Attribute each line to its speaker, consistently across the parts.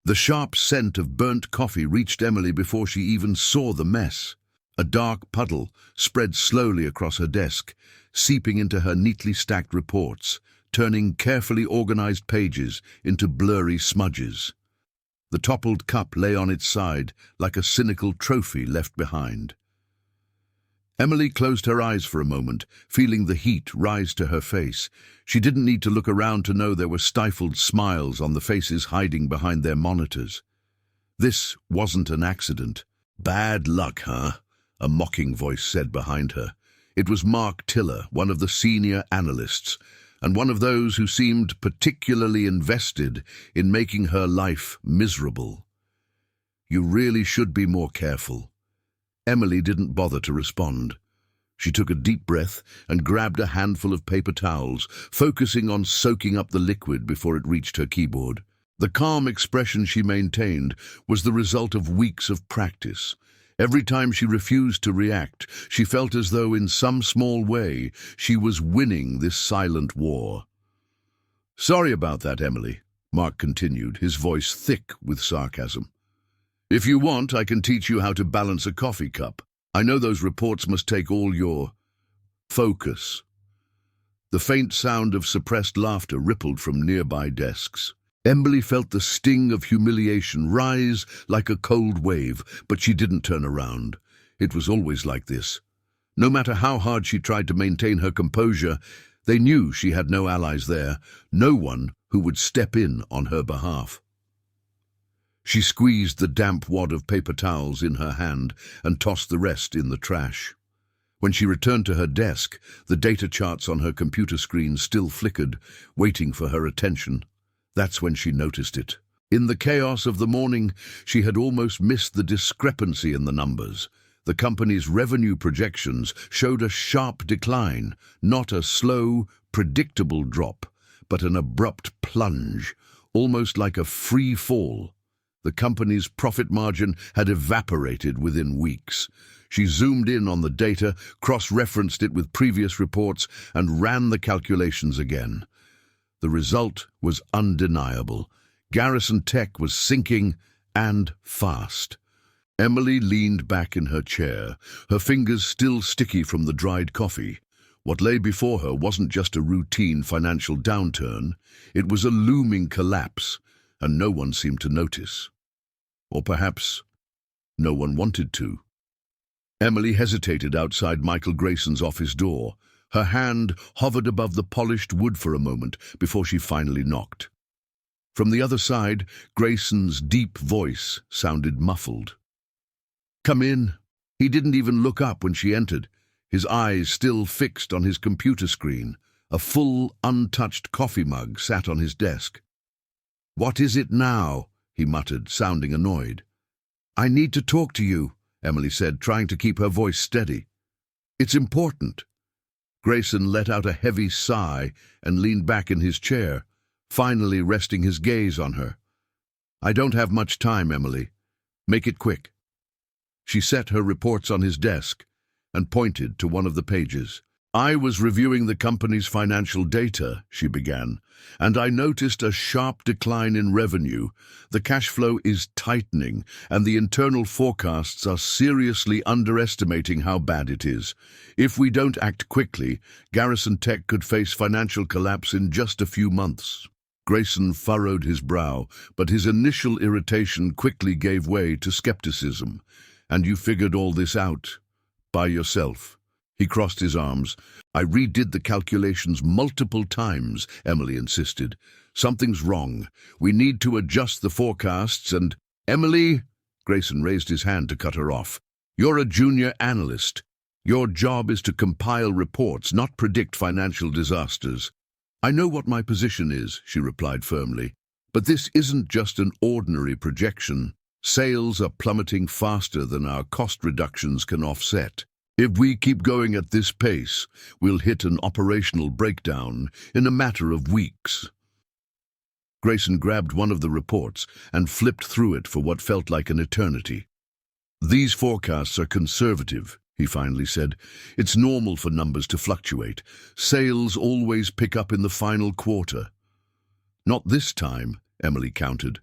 Speaker 1: The sharp scent of burnt coffee reached Emily before she even saw the mess. A dark puddle spread slowly across her desk, seeping into her neatly stacked reports, turning carefully organized pages into blurry smudges. The toppled cup lay on its side like a cynical trophy left behind. Emily closed her eyes for a moment, feeling the heat rise to her face. She didn't need to look around to know there were stifled smiles on the faces hiding behind their monitors. This wasn't an accident. "Bad luck, huh?" a mocking voice said behind her. It was Mark Tiller, one of the senior analysts, and one of those who seemed particularly invested in making her life miserable. "You really should be more careful." Emily didn't bother to respond. She took a deep breath and grabbed a handful of paper towels, focusing on soaking up the liquid before it reached her keyboard. The calm expression she maintained was the result of weeks of practice. Every time she refused to react, she felt as though in some small way she was winning this silent war. "Sorry about that, Emily," Mark continued, his voice thick with sarcasm. "If you want, I can teach you how to balance a coffee cup. I know those reports must take all your focus." The faint sound of suppressed laughter rippled from nearby desks. Emily felt the sting of humiliation rise like a cold wave, but she didn't turn around. It was always like this. No matter how hard she tried to maintain her composure, they knew she had no allies there, no one who would step in on her behalf. She squeezed the damp wad of paper towels in her hand and tossed the rest in the trash. When she returned to her desk, the data charts on her computer screen still flickered, waiting for her attention. That's when she noticed it. In the chaos of the morning, she had almost missed the discrepancy in the numbers. The company's revenue projections showed a sharp decline, not a slow, predictable drop, but an abrupt plunge, almost like a free fall. The company's profit margin had evaporated within weeks. She zoomed in on the data, cross-referenced it with previous reports, and ran the calculations again. The result was undeniable. Garrison Tech was sinking, and fast. Emily leaned back in her chair, her fingers still sticky from the dried coffee. What lay before her wasn't just a routine financial downturn, it was a looming collapse, and no one seemed to notice. Or perhaps no one wanted to. Emily hesitated outside Michael Grayson's office door. Her hand hovered above the polished wood for a moment before she finally knocked. From the other side, Grayson's deep voice sounded muffled. "Come in." He didn't even look up when she entered, his eyes still fixed on his computer screen. A full, untouched coffee mug sat on his desk. "What is it now?" he muttered, sounding annoyed. "I need to talk to you," Emily said, trying to keep her voice steady. "It's important." Grayson let out a heavy sigh and leaned back in his chair, finally resting his gaze on her. "I don't have much time, Emily. Make it quick." She set her reports on his desk and pointed to one of the pages. "I was reviewing the company's financial data," she began, "and I noticed a sharp decline in revenue. The cash flow is tightening, and the internal forecasts are seriously underestimating how bad it is. If we don't act quickly, Garrison Tech could face financial collapse in just a few months." Grayson furrowed his brow, but his initial irritation quickly gave way to skepticism. "And you figured all this out by yourself?" He crossed his arms. "I redid the calculations multiple times," Emily insisted. "Something's wrong. We need to adjust the forecasts and—" "Emily!" Grayson raised his hand to cut her off. "You're a junior analyst. Your job is to compile reports, not predict financial disasters." "I know what my position is," she replied firmly. "But this isn't just an ordinary projection. Sales are plummeting faster than our cost reductions can offset. If we keep going at this pace, we'll hit an operational breakdown in a matter of weeks." Grayson grabbed one of the reports and flipped through it for what felt like an eternity. "These forecasts are conservative," he finally said. "It's normal for numbers to fluctuate. Sales always pick up in the final quarter." "Not this time," Emily countered.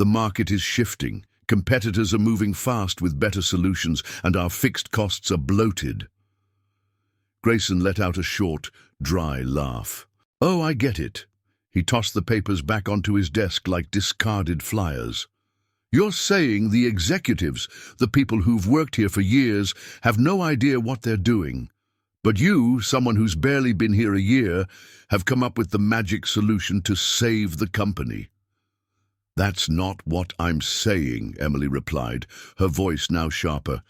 Speaker 1: The market is shifting. Competitors are moving fast with better solutions, and our fixed costs are bloated. Grayson let out a short, dry laugh. Oh, I get it. He tossed the papers back onto his desk like discarded flyers. You're saying the executives, the people who've worked here for years, have no idea what they're doing. But you, someone who's barely been here a year, have come up with the magic solution to save the company. That's not what I'm saying, Emily replied, her voice now sharper.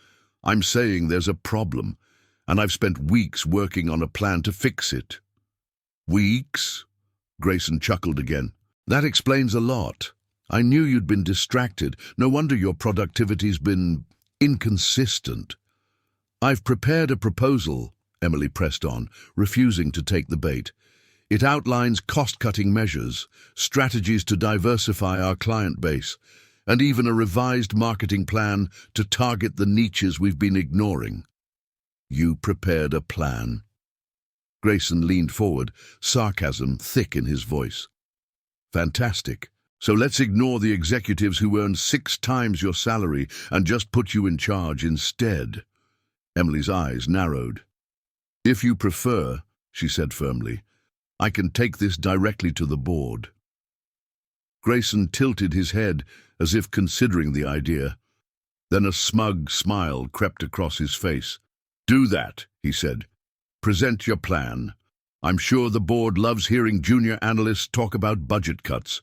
Speaker 1: I'm saying there's a problem, and I've spent weeks working on a plan to fix it. Weeks? Grayson chuckled again. That explains a lot. I knew you'd been distracted. No wonder your productivity's been inconsistent. I've prepared a proposal, Emily pressed on, refusing to take the bait. It outlines cost-cutting measures, strategies to diversify our client base, and even a revised marketing plan to target the niches we've been ignoring. You prepared a plan? Grayson leaned forward, sarcasm thick in his voice. Fantastic. So let's ignore the executives who earn 6 times your salary and just put you in charge instead. Emily's eyes narrowed. If you prefer, she said firmly, I can take this directly to the board. Grayson tilted his head as if considering the idea. Then a smug smile crept across his face. Do that, he said. Present your plan. I'm sure the board loves hearing junior analysts talk about budget cuts.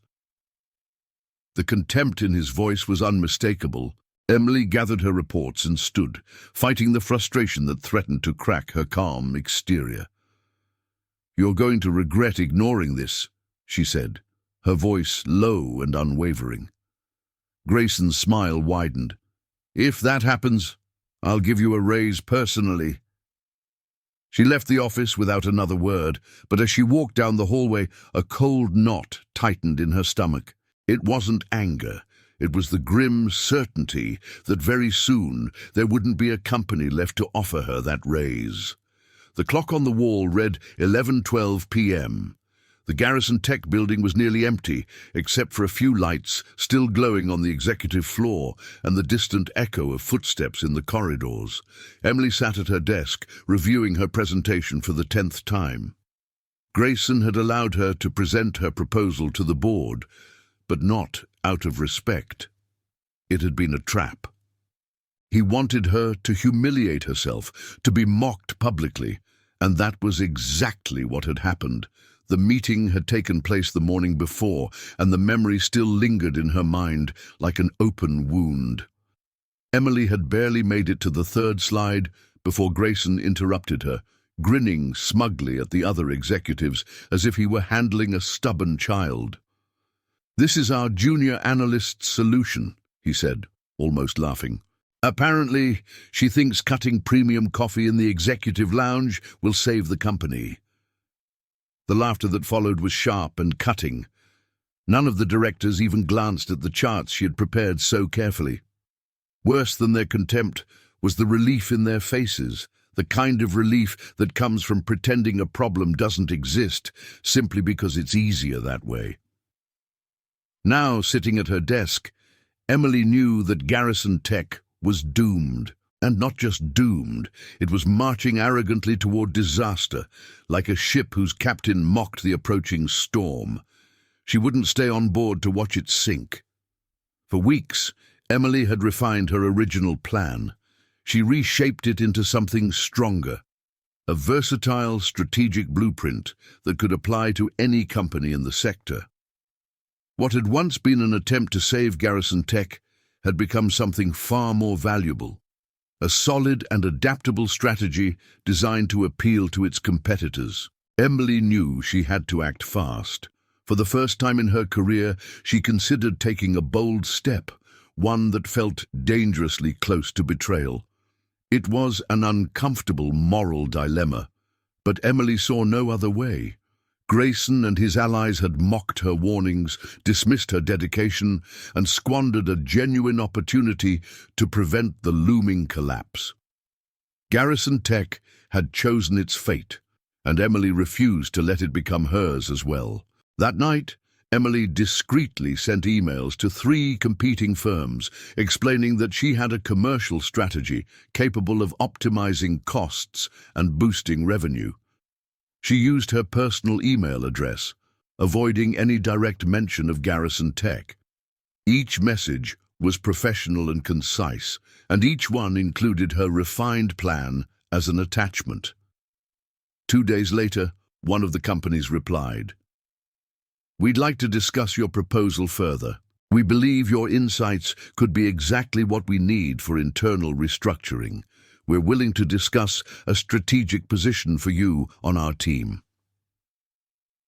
Speaker 1: The contempt in his voice was unmistakable. Emily gathered her reports and stood, fighting the frustration that threatened to crack her calm exterior. You're going to regret ignoring this, she said, her voice low and unwavering. Grayson's smile widened. If that happens, I'll give you a raise personally. She left the office without another word, but as she walked down the hallway, a cold knot tightened in her stomach. It wasn't anger. It was the grim certainty that very soon there wouldn't be a company left to offer her that raise. The clock on the wall read 11:12 p.m. The Garrison Tech building was nearly empty, except for a few lights still glowing on the executive floor and the distant echo of footsteps in the corridors. Emily sat at her desk, reviewing her presentation for the 10th time. Grayson had allowed her to present her proposal to the board, but not out of respect. It had been a trap. He wanted her to humiliate herself, to be mocked publicly, and that was exactly what had happened. The meeting had taken place the morning before, and the memory still lingered in her mind like an open wound. Emily had barely made it to the 3rd slide before Grayson interrupted her, grinning smugly at the other executives as if he were handling a stubborn child. This is our junior analyst's solution, he said, almost laughing. Apparently, she thinks cutting premium coffee in the executive lounge will save the company. The laughter that followed was sharp and cutting. None of the directors even glanced at the charts she had prepared so carefully. Worse than their contempt was the relief in their faces, the kind of relief that comes from pretending a problem doesn't exist simply because it's easier that way. Now, sitting at her desk, Emily knew that Garrison Tech was doomed. And not just doomed, it was marching arrogantly toward disaster, like a ship whose captain mocked the approaching storm. She wouldn't stay on board to watch it sink. For weeks, Emily had refined her original plan. She reshaped it into something stronger, a versatile, strategic blueprint that could apply to any company in the sector. What had once been an attempt to save Garrison Tech had become something far more valuable. A solid and adaptable strategy designed to appeal to its competitors. Emily knew she had to act fast. For the first time in her career, she considered taking a bold step, one that felt dangerously close to betrayal. It was an uncomfortable moral dilemma, but Emily saw no other way. Grayson and his allies had mocked her warnings, dismissed her dedication, and squandered a genuine opportunity to prevent the looming collapse. Garrison Tech had chosen its fate, and Emily refused to let it become hers as well. That night, Emily discreetly sent emails to 3 competing firms, explaining that she had a commercial strategy capable of optimizing costs and boosting revenue. She used her personal email address, avoiding any direct mention of Garrison Tech. Each message was professional and concise, and each one included her refined plan as an attachment. 2 days later, one of the companies replied, "We'd like to discuss your proposal further. We believe your insights could be exactly what we need for internal restructuring. We're willing to discuss a strategic position for you on our team."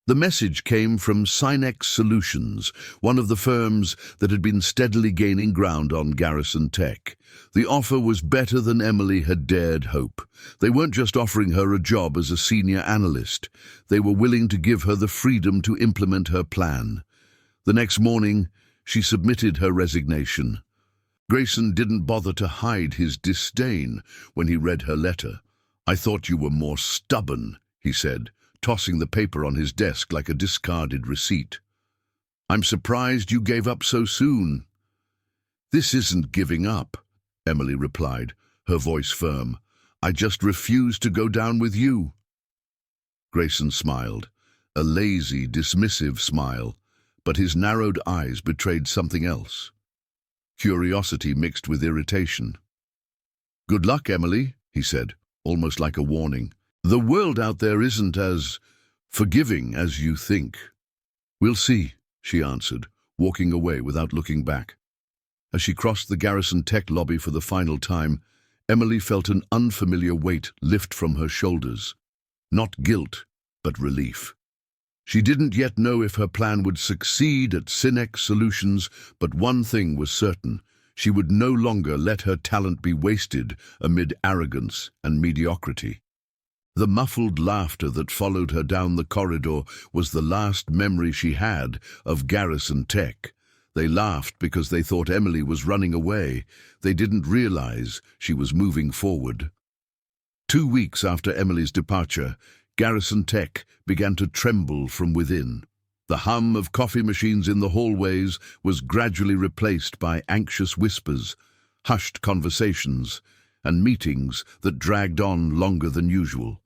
Speaker 1: The message came from Synex Solutions, one of the firms that had been steadily gaining ground on Garrison Tech. The offer was better than Emily had dared hope. They weren't just offering her a job as a senior analyst. They were willing to give her the freedom to implement her plan. The next morning, she submitted her resignation. Grayson didn't bother to hide his disdain when he read her letter. "I thought you were more stubborn," he said, tossing the paper on his desk like a discarded receipt. "I'm surprised you gave up so soon." "This isn't giving up," Emily replied, her voice firm. "I just refuse to go down with you." Grayson smiled, a lazy, dismissive smile, but his narrowed eyes betrayed something else. Curiosity mixed with irritation. "Good luck, Emily," he said, almost like a warning. "The world out there isn't as forgiving as you think." "We'll see," she answered, walking away without looking back. As she crossed the Garrison Tech lobby for the final time, Emily felt an unfamiliar weight lift from her shoulders. Not guilt, but relief. She didn't yet know if her plan would succeed at Synex Solutions, but one thing was certain: she would no longer let her talent be wasted amid arrogance and mediocrity. The muffled laughter that followed her down the corridor was the last memory she had of Garrison Tech. They laughed because they thought Emily was running away. They didn't realize she was moving forward. 2 weeks after Emily's departure, Garrison Tech began to tremble from within. The hum of coffee machines in the hallways was gradually replaced by anxious whispers, hushed conversations, and meetings that dragged on longer than usual.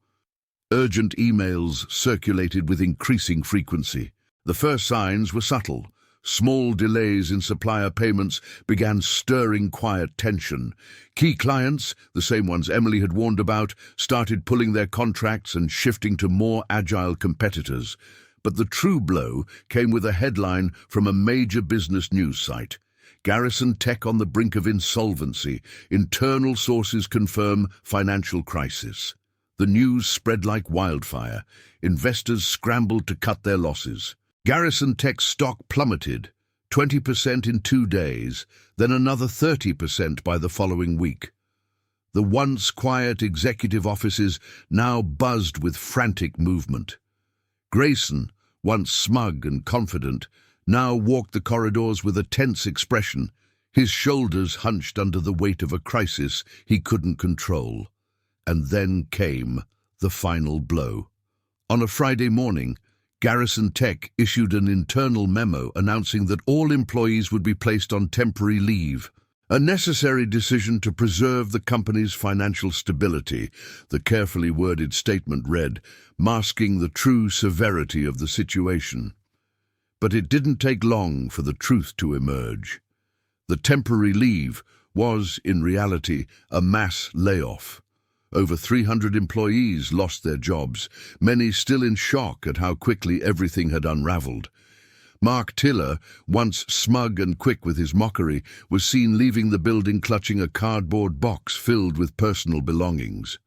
Speaker 1: Urgent emails circulated with increasing frequency. The first signs were subtle. Small delays in supplier payments began stirring quiet tension. Key clients, the same ones Emily had warned about, started pulling their contracts and shifting to more agile competitors. But the true blow came with a headline from a major business news site. "Garrison Tech on the brink of insolvency. Internal sources confirm financial crisis." The news spread like wildfire. Investors scrambled to cut their losses. Garrison Tech's stock plummeted, 20% in 2 days, then another 30% by the following week. The once quiet executive offices now buzzed with frantic movement. Grayson, once smug and confident, now walked the corridors with a tense expression, his shoulders hunched under the weight of a crisis he couldn't control. And then came the final blow. On a Friday morning, Garrison Tech issued an internal memo announcing that all employees would be placed on temporary leave, a necessary decision to preserve the company's financial stability, the carefully worded statement read, masking the true severity of the situation. But it didn't take long for the truth to emerge. The temporary leave was, in reality, a mass layoff. Over 300 employees lost their jobs, many still in shock at how quickly everything had unraveled. Mark Tiller, once smug and quick with his mockery, was seen leaving the building clutching a cardboard box filled with personal belongings.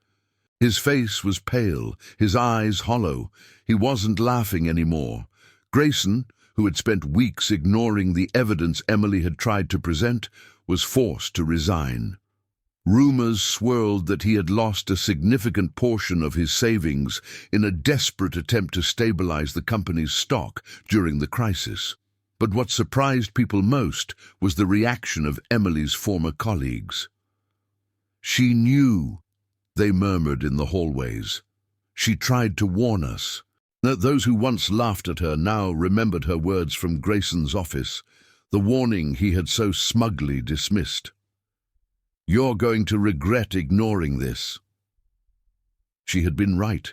Speaker 1: His face was pale, his eyes hollow. He wasn't laughing anymore. Grayson, who had spent weeks ignoring the evidence Emily had tried to present, was forced to resign. Rumors swirled that he had lost a significant portion of his savings in a desperate attempt to stabilize the company's stock during the crisis. But what surprised people most was the reaction of Emily's former colleagues. "She knew," they murmured in the hallways. "She tried to warn us." Those who once laughed at her now remembered her words from Grayson's office, the warning he had so smugly dismissed. "You're going to regret ignoring this." She had been right.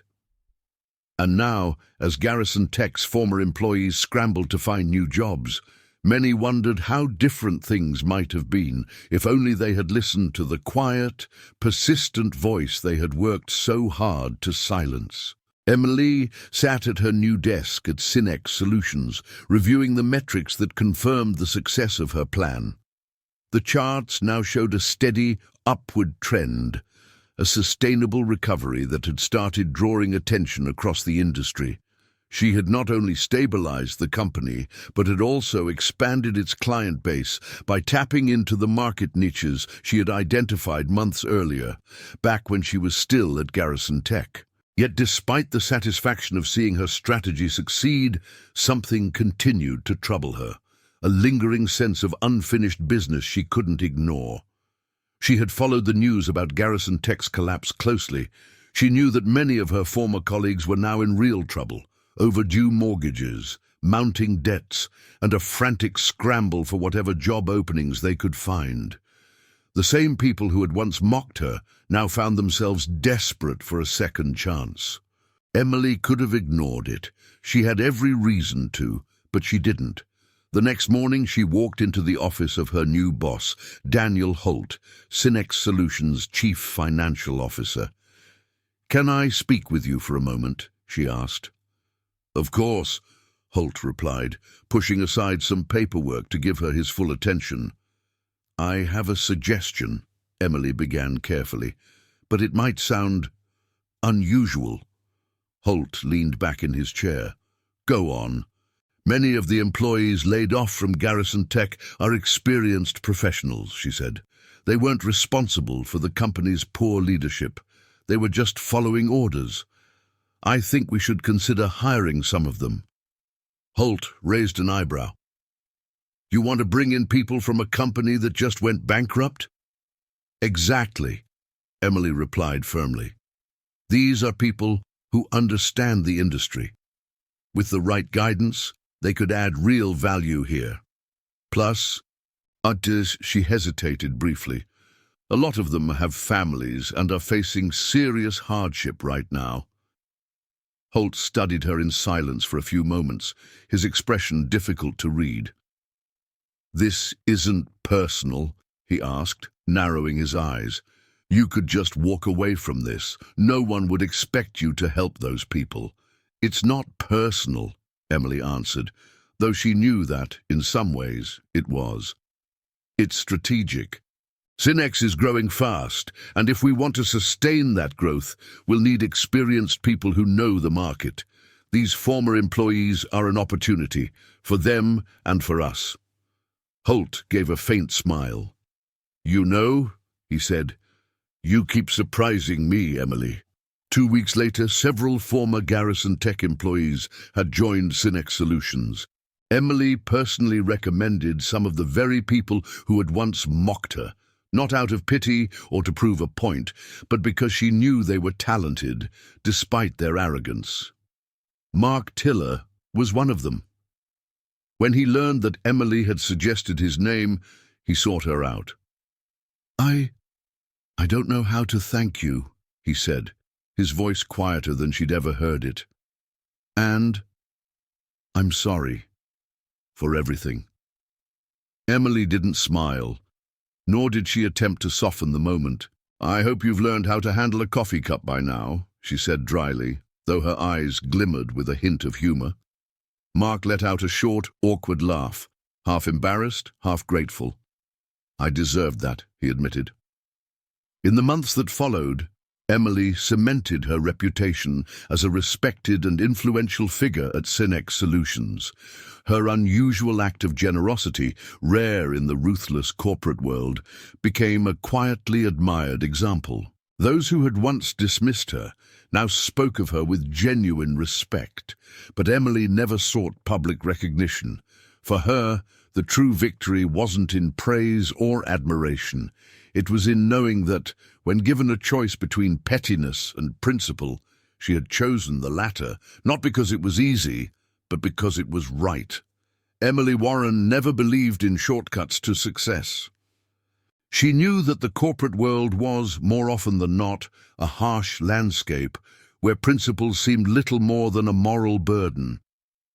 Speaker 1: And now, as Garrison Tech's former employees scrambled to find new jobs, many wondered how different things might have been if only they had listened to the quiet, persistent voice they had worked so hard to silence. Emily sat at her new desk at Synex Solutions, reviewing the metrics that confirmed the success of her plan. The charts now showed a steady, upward trend, a sustainable recovery that had started drawing attention across the industry. She had not only stabilized the company, but had also expanded its client base by tapping into the market niches she had identified months earlier, back when she was still at Garrison Tech. Yet despite the satisfaction of seeing her strategy succeed, something continued to trouble her, a lingering sense of unfinished business she couldn't ignore. She had followed the news about Garrison Tech's collapse closely. She knew that many of her former colleagues were now in real trouble, overdue mortgages, mounting debts, and a frantic scramble for whatever job openings they could find. The same people who had once mocked her now found themselves desperate for a second chance. Emily could have ignored it. She had every reason to, but she didn't. The next morning she walked into the office of her new boss, Daniel Holt, Synex Solutions' Chief Financial Officer. "Can I speak with you for a moment?" she asked. "Of course," Holt replied, pushing aside some paperwork to give her his full attention. "I have a suggestion," Emily began carefully, "but it might sound unusual." Holt leaned back in his chair. "Go on." "Many of the employees laid off from Garrison Tech are experienced professionals," she said. "They weren't responsible for the company's poor leadership. They were just following orders. I think we should consider hiring some of them." Holt raised an eyebrow. "You want to bring in people from a company that just went bankrupt?" "Exactly," Emily replied firmly. "These are people who understand the industry. With the right guidance, they could add real value here. Plus, she hesitated briefly. A lot of them have families and are facing serious hardship right now." Holt studied her in silence for a few moments, his expression difficult to read. "This isn't personal?" he asked, narrowing his eyes. "You could just walk away from this. No one would expect you to help those people." "It's not personal," Emily answered, though she knew that, in some ways, it was. "It's strategic. Synex is growing fast, and if we want to sustain that growth, we'll need experienced people who know the market. These former employees are an opportunity, for them and for us." Holt gave a faint smile. "You know," he said, "you keep surprising me, Emily." 2 weeks later, several former Garrison Tech employees had joined Synex Solutions. Emily personally recommended some of the very people who had once mocked her, not out of pity or to prove a point, but because she knew they were talented, despite their arrogance. Mark Tiller was one of them. When he learned that Emily had suggested his name, he sought her out. I don't know how to thank you," he said, his voice quieter than she'd ever heard it. "And I'm sorry for everything." Emily didn't smile, nor did she attempt to soften the moment. "I hope you've learned how to handle a coffee cup by now," she said dryly, though her eyes glimmered with a hint of humor. Mark let out a short, awkward laugh, half embarrassed, half grateful. "I deserved that," he admitted. In the months that followed, Emily cemented her reputation as a respected and influential figure at Synex Solutions. Her unusual act of generosity, rare in the ruthless corporate world, became a quietly admired example. Those who had once dismissed her now spoke of her with genuine respect, but Emily never sought public recognition. For her, the true victory wasn't in praise or admiration. It was in knowing that, when given a choice between pettiness and principle, She had chosen the latter, not because it was easy, but because it was right. Emily Warren never believed in shortcuts to success. She knew that the corporate world was, more often than not, a harsh landscape where principles seemed little more than a moral burden.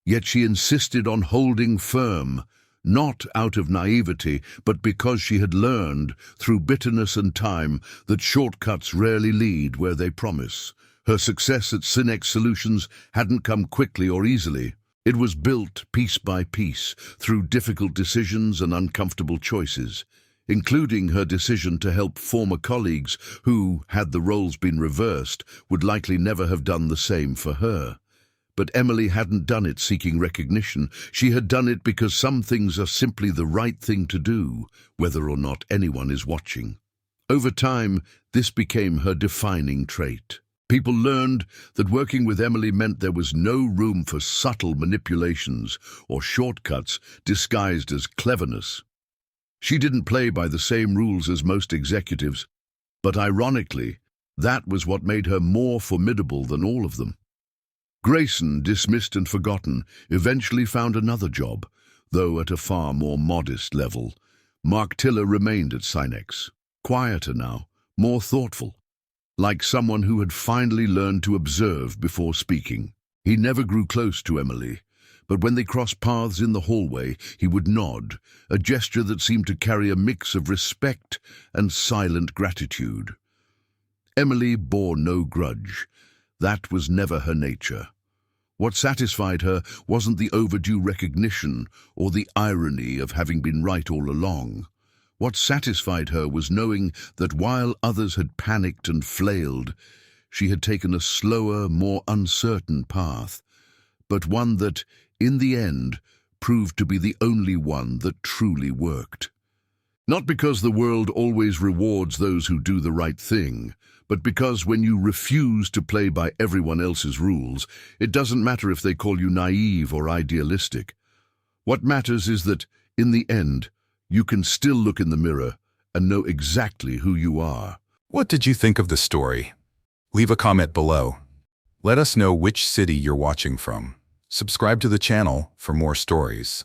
Speaker 1: Yet she insisted on holding firm, not out of naivety, but because she had learned, through bitterness and time, that shortcuts rarely lead where they promise. Her success at Synex Solutions hadn't come quickly or easily. It was built piece by piece, through difficult decisions and uncomfortable choices, including her decision to help former colleagues who, had the roles been reversed, would likely never have done the same for her. But Emily hadn't done it seeking recognition. She had done it because some things are simply the right thing to do, whether or not anyone is watching. Over time, this became her defining trait. People learned that working with Emily meant there was no room for subtle manipulations or shortcuts disguised as cleverness. She didn't play by the same rules as most executives, but ironically, that was what made her more formidable than all of them. Grayson, dismissed and forgotten, eventually found another job, though at a far more modest level. Mark Tiller remained at Synex, quieter now, more thoughtful, like someone who had finally learned to observe before speaking. He never grew close to Emily, but when they crossed paths in the hallway, he would nod, a gesture that seemed to carry a mix of respect and silent gratitude. Emily bore no grudge. That was never her nature. What satisfied her wasn't the overdue recognition or the irony of having been right all along. What satisfied her was knowing that while others had panicked and flailed, she had taken a slower, more uncertain path, but one that, in the end, proved to be the only one that truly worked. Not because the world always rewards those who do the right thing, but because when you refuse to play by everyone else's rules, it doesn't matter if they call you naive or idealistic. What matters is that, in the end, you can still look in the mirror and know exactly who you are.
Speaker 2: What did you think of the story? Leave a comment below. Let us know which city you're watching from. Subscribe to the channel for more stories.